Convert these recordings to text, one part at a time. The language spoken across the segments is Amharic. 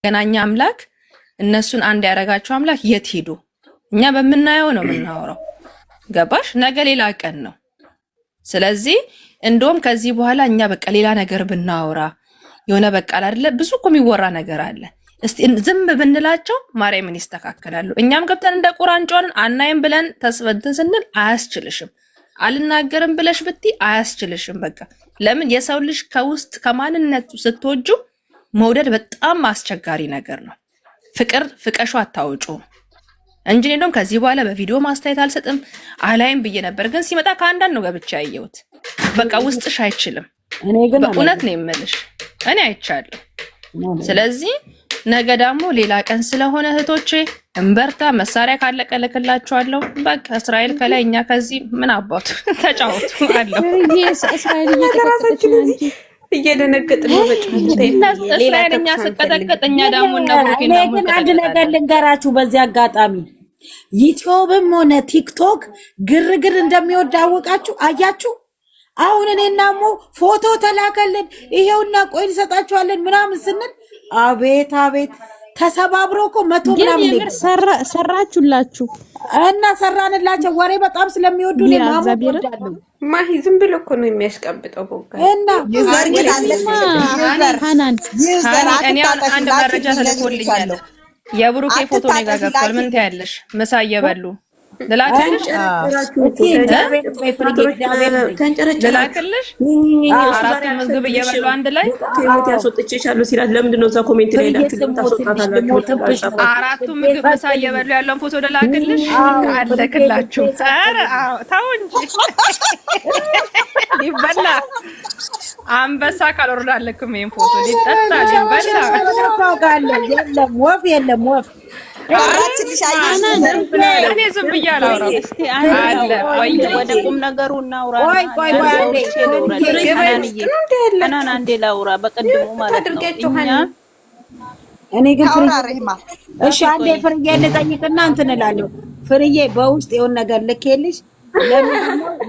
ገናኛ አምላክ እነሱን አንድ ያደረጋቸው አምላክ የት ሄዱ? እኛ በምናየው ነው የምናወራው። ገባሽ? ነገ ሌላ ቀን ነው። ስለዚህ እንደውም ከዚህ በኋላ እኛ በቃ ሌላ ነገር ብናወራ የሆነ በቃ አይደለ ብዙ እኮ የሚወራ ነገር አለ። እስቲ ዝም ብንላቸው ማርያምን ይስተካከላሉ። እኛም ገብተን እንደ ቁራንጮን አናይም ብለን ተስበንትን ስንል አያስችልሽም። አልናገርም ብለሽ ብቲ አያስችልሽም። በቃ ለምን የሰው ልጅ ከውስጥ ከማንነቱ ስትወጁ መውደድ በጣም አስቸጋሪ ነገር ነው። ፍቅር ፍቀሹ አታውጩ እንጂ እንደውም ከዚህ በኋላ በቪዲዮ ማስተያየት አልሰጥም አላይም ብዬ ነበር። ግን ሲመጣ ከአንዳንድ ነው ገብቻ ያየሁት። በቃ ውስጥሽ አይችልም። በእውነት ነው የምልሽ፣ እኔ አይቻለሁ። ስለዚህ ነገ ደግሞ ሌላ ቀን ስለሆነ እህቶቼ እንበርታ። መሳሪያ ካለቀ እልክላችኋለሁ። በቃ እስራኤል ከላይ እኛ ከዚህ ምን አባቱ ተጫወቱ አለው። እስራኤል እየተቀጠቀችን እንጂ እየደነገጥን ነው። እስራኤል እኛ ስቀጠቀጥ እኛ ደግሞ እኔ ግን አንድ ነገር ልንገራችሁ በዚህ አጋጣሚ ዩቲዩብም ሆነ ቲክቶክ ግርግር እንደሚወድ አወቃችሁ አያችሁ። አሁን እኔና ሞ ፎቶ ተላከልን ይሄውና ቆይ እንሰጣችኋለን ምናምን ስንል አቤት አቤት ተሰባብሮ እኮ መቶ ምናምን ነገር ሰራችሁላችሁ እና ሰራንላቸው። ወሬ በጣም ስለሚወዱ ነው ማሙዳሉ ማሂ ዝም ብሎ እኮ ነው የሚያስቀብጠው ቦጋ እና ሃናን እኔ አንድ መረጃ ተልኮልኛል። የብሩኬ ፎቶ ነው ጋር ገብቷል። ምን ታያለሽ? ምሳ እየበሉ ልላክልሽ አራቱ ምግብ እየበሉ አንድ ላይ ያስወጥቼሻለሁ ሲላት ለምንድን ነው እዛ ኮሜንት ላይ አራቱ ምግብ ምሳ እየበሉ ያለውን ፎቶ ልላክልሽ አለክላችሁ። ኧረ ተው እንጂ ሊበላ አንበሳ ካልወረደ አለክም። ይሄን ፎቶ ሊጠጣ ሊበላ የለም ወፍ የለም ወፍ እኔ ዝም ብዬ አላወራም። ወደ ቁም ነገሩ እናውራ። ሀናን አንዴ ላውራ በቀድሞ ማለት ነው። እኔ ግን እሺ አንዴ ፍርዬ ልጠይቅና እንትን እላለሁ። ፍርዬ በውስጥ የሆነ ነገር ልኬልሽ ለምን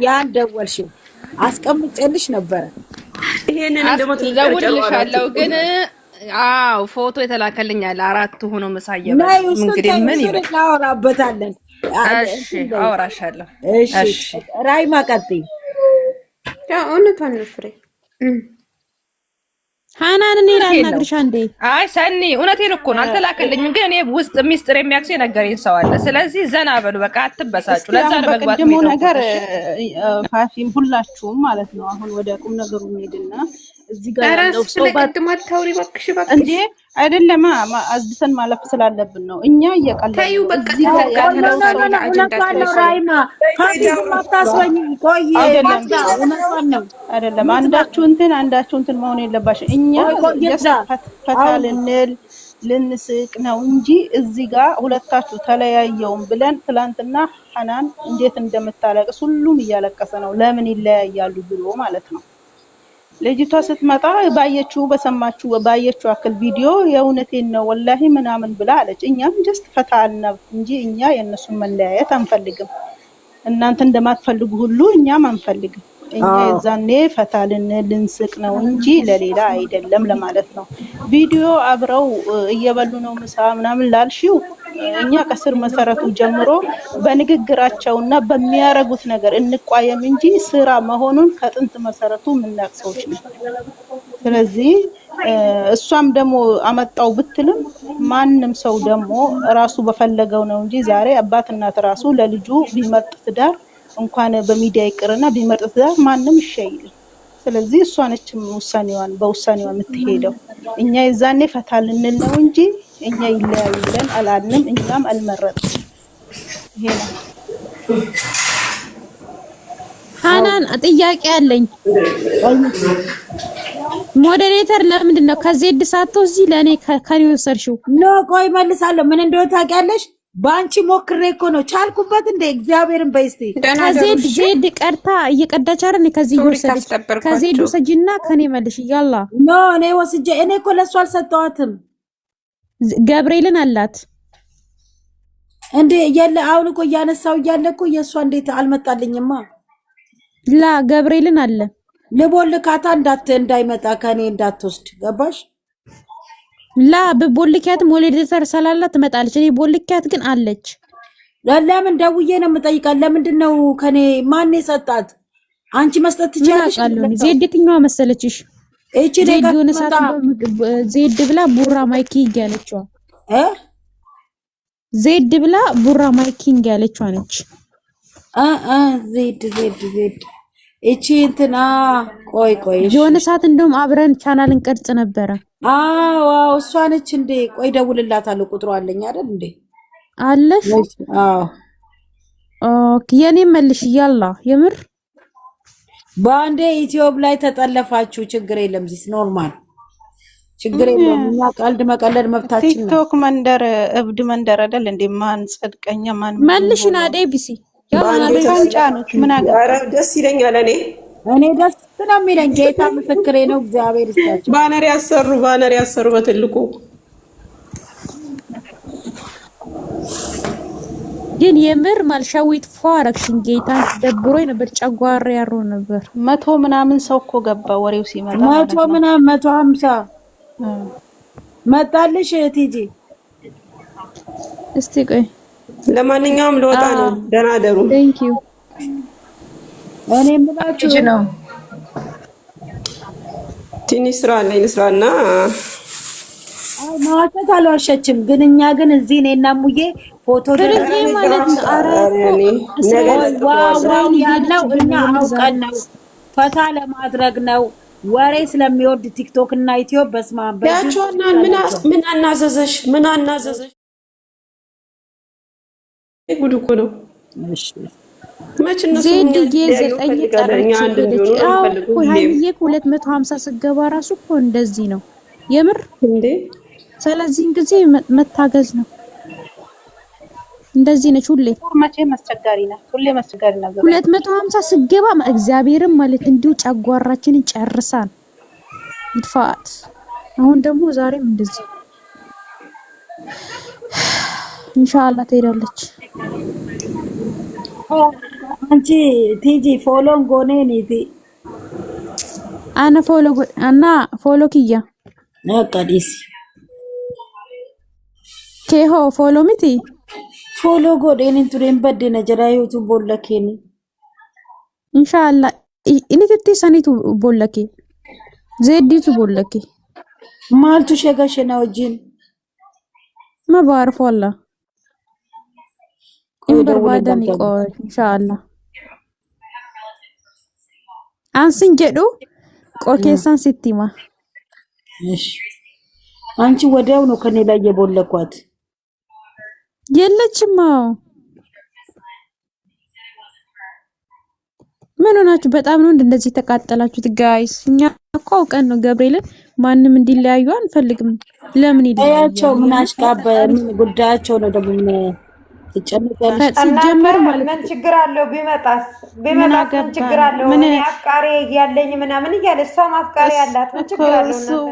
ያን ደወልሽው? አስቀምጬልሽ ነበረ። ይሄንን ደግሞ ደውልልሻለሁ ግን አው ፎቶ የተላከልኛል። አራቱ ሆኖ መሳየበ እንግዲህ ምን ይበል እናወራበታለን። እሺ አወራሻለሁ። እሺ ራይማ ቀጥይ። እውነቷን ነው ፍሬ ሃናን እኔ ላናግርሽ አንዴ። አይ ሰኒ እውነቴን እኮ ነው። አልተላከልኝም ግን እኔ ውስጥ ሚስጥር የሚያክስ ነገርኝ ሰው አለ። ስለዚህ ዘና በሉ በቃ አትበሳጩ። ለዛ ነው መግባት ነው ነገር ፋፊም ሁላችሁም ማለት ነው። አሁን ወደ ቁም ነገሩ እንሄድና እዚህ ጋር ያለው ሰው ባድማት ታውሪ ባክሽ ባክሽ እንዴ አይደለም አዝብሰን ማለፍ ስላለብን ነው። እኛ እየቀለልን ታዩ በቃ ተነሳው አጀንዳ ራይማ ፋፊም ማታስወኝ ቆይ አይደለም አንዳችሁ እንትን መሆን የለባሽ። እኛ ፈታልንል ልንስቅ ነው እንጂ እዚህ ጋር ሁለታችሁ ተለያየውም ብለን ትላንትና ሐናን እንዴት እንደምታለቅስ ሁሉም እያለቀሰ ነው። ለምን ይለያያሉ ብሎ ማለት ነው። ልጅቷ ስትመጣ በሰማችሁ ባየችው አክል ቪዲዮ የእውነቴን ነው ወላሂ ምናምን ብላ አለች። እኛም ጀስት ፈታልና እንጂ እኛ የእነሱን መለያየት አንፈልግም። እናንተ እንደማትፈልጉ ሁሉ እኛም አንፈልግም። እኛ የዛኔ ፈታልን ልንስቅ ነው እንጂ ለሌላ አይደለም ለማለት ነው። ቪዲዮ አብረው እየበሉ ነው ምሳ ምናምን ላልሽው እኛ ከስር መሰረቱ ጀምሮ በንግግራቸውና በሚያረጉት ነገር እንቋየም እንጂ ስራ መሆኑን ከጥንት መሰረቱ የምናውቅ ሰዎች ነው። ስለዚህ እሷም ደግሞ አመጣው ብትልም ማንም ሰው ደግሞ ራሱ በፈለገው ነው እንጂ ዛሬ አባት እናት ራሱ ለልጁ ቢመርጥ ትዳር እንኳን በሚዲያ ይቅርና ቢመርጥ ትዳር ማንም ይሻይል። ስለዚህ እሷ ነች በውሳኔዋ የምትሄደው። እኛ የዛኔ ፈታ ልንል ነው እንጂ እኛ ይለያዩ ብለን አላልንም። እኛም አልመረጥም። ይሄ ነው። ሃናን ጥያቄ አለኝ። ሞዴሬተር ለምንድን ነው ከዜድ ሳትወስጂ ለኔ ከኔ ወሰድሽው? ኖ ቆይ መልሳለሁ። ምን እንደሆነ ታውቂያለሽ? ባንቺ ሞክሬ እኮ ነው ቻልኩበት። እንደ እግዚአብሔርን በይስቲ ዜድ ቀርታ እየቀዳች አይደል? ከዚህ ወሰድሽ ከዜድ ወሰጂና ከኔ መልሽ ይያላ። ኖ እኔ ወስጄ እኔ እኮ ለሷ አልሰጠዋትም። ገብርኤልን አላት እንዴ የለ አሁን እኮ እያነሳው እያለ እኮ የሷ እንዴት አልመጣልኝማ። ላ ገብርኤልን አለ ልቦልካታ እንዳይመጣ ከኔ እንዳትወስድ ገባሽ? ላ በቦልኪያት ሞዴሬተር ስላላት ትመጣለች። እኔ ቦልኪያት ግን አለች። ለምን ደውዬ ነው የምጠይቃት? ለምንድን ነው ከኔ ማን የሰጣት? አንቺ መስጠት ትችያለሽ። ዜድ የትኛዋ መሰለችሽ? እቺ ዜድ የሆነ ሰዓት ዜድ ብላ ቡራ ማይኪንግ ያለችዋ ዜድ ብላ ቡራ ማይኪንግ ያለችዋ ነች። ዜድ እቺ እንትና ቆይ የሆነ ሰዓት እንደውም አብረን ቻናል እንቀርጽ ነበረ። አዎ እሷ ነች እንዴ? ቆይ ደውልላታለሁ። ቁጥሩ አለኝ አይደል እንዴ? አለሽ? አዎ ኦኬ። የኔ መልሽ ይያላ የምር በአንዴ ዩቲዩብ ላይ ተጠለፋችሁ። ችግር የለም ዚስ ኖርማል፣ ችግር የለም። እኛ ቀልድ መቀለድ መብታችን ነው። ቲክቶክ መንደር እብድ መንደር አይደል እንዴ? ማን ጽድቀኛ ማን መልሽና ዴቢሲ ያንጫኑት ምን አገባ? ኧረ ደስ ይለኛል። እኔ ደስ ነው የሚለኝ። ጌታ ምስክሬ ነው። እግዚአብሔር ይስጣቸው። ባነር ያሰሩ በትልቁ ግን የምር ማልሻዊት ፏረክሽን ጌታ ደብሮኝ ነበር። ጨጓራ ያሮ ነበር። 100 ምናምን ሰው እኮ ገባ ወሬው ሲመጣ 100 ምናምን 150 መጣልሽ ቲጂ። እስቲ ቆይ ለማንኛውም ለወጣ ነው። ደህና ደሩ። ቴንክ ዩ። እኔ የምላችሁ ነው ትንሽ ስራ አለኝ ስራና ማዋጣት አልዋሸችም። ግን እኛ ግን እዚህ እኔና ሙዬ ፎቶ ማለት ያለው እኛ አውቀን ነው፣ ፈታ ለማድረግ ነው። ወሬ ስለሚወድ ቲክቶክ እና ዩቲዩብ በስማ ያቸውና ምን አናዘዘሽ? ጉድ እኮ ነው። መች ነው ዜድ የ9 ቀረች ሄደች። አዎ 250 ስገባ ራሱ እኮ እንደዚህ ነው የምር እንዴ። ስለዚህ ጊዜ መታገዝ ነው። እንደዚህ ነች ሁሌ። መቼም አስቸጋሪ ነው። ሁሌ አስቸጋሪ ነገር 250 ስገባ እግዚአብሔርን ማለት እንዲሁ ጨጓራችንን ጨርሳን ይጥፋት። አሁን ደግሞ ዛሬም እንደዚህ ኢንሻአላህ ትሄዳለች። አንቺ ቲጂ ፎሎን ጎኔ ኒቲ አና ፎሎ ኪያ ነቀዲስ ኬሆ ፎሎ ሚቲ ፎሎ ጎዴን እንቱሬን በደነ ጀራዩቱ ቦለኬኒ ኢንሻአላህ ኢኒቲ ሰኒቱ ቦለኬ ዜዲቱ ቦለኬ ማልቱ ሸገሸና ወጂን መባረፍ ወላ ኢንበርባዳን ይቆይ ኢንሻአላህ አንስን ጀዱ ቆኬሳን ሲቲማ እሺ አንቺ ወዲያው ነው ከኔ ላይ የቦለኳት የለችም። ምን ሆናችሁ? በጣም ነው እንደዚህ ተቃጠላችሁት ጋይስ። እኛ እኮ አውቀን ነው ገብርኤልን ማንም እንዲለያዩ አንፈልግም። ለምን ይያቸው ምን አሽቃበ ምን ጉዳያቸው ነው ደግሞ ትጨምቃለች። ሲጀመር ማለት ምን ችግር አለው? ቢመጣስ ምን ችግር አለው? ምን አፍቃሪ ያለኝ ምናምን እያለ እሷ ማፍቃሪ ያላት ምን ችግር አለው?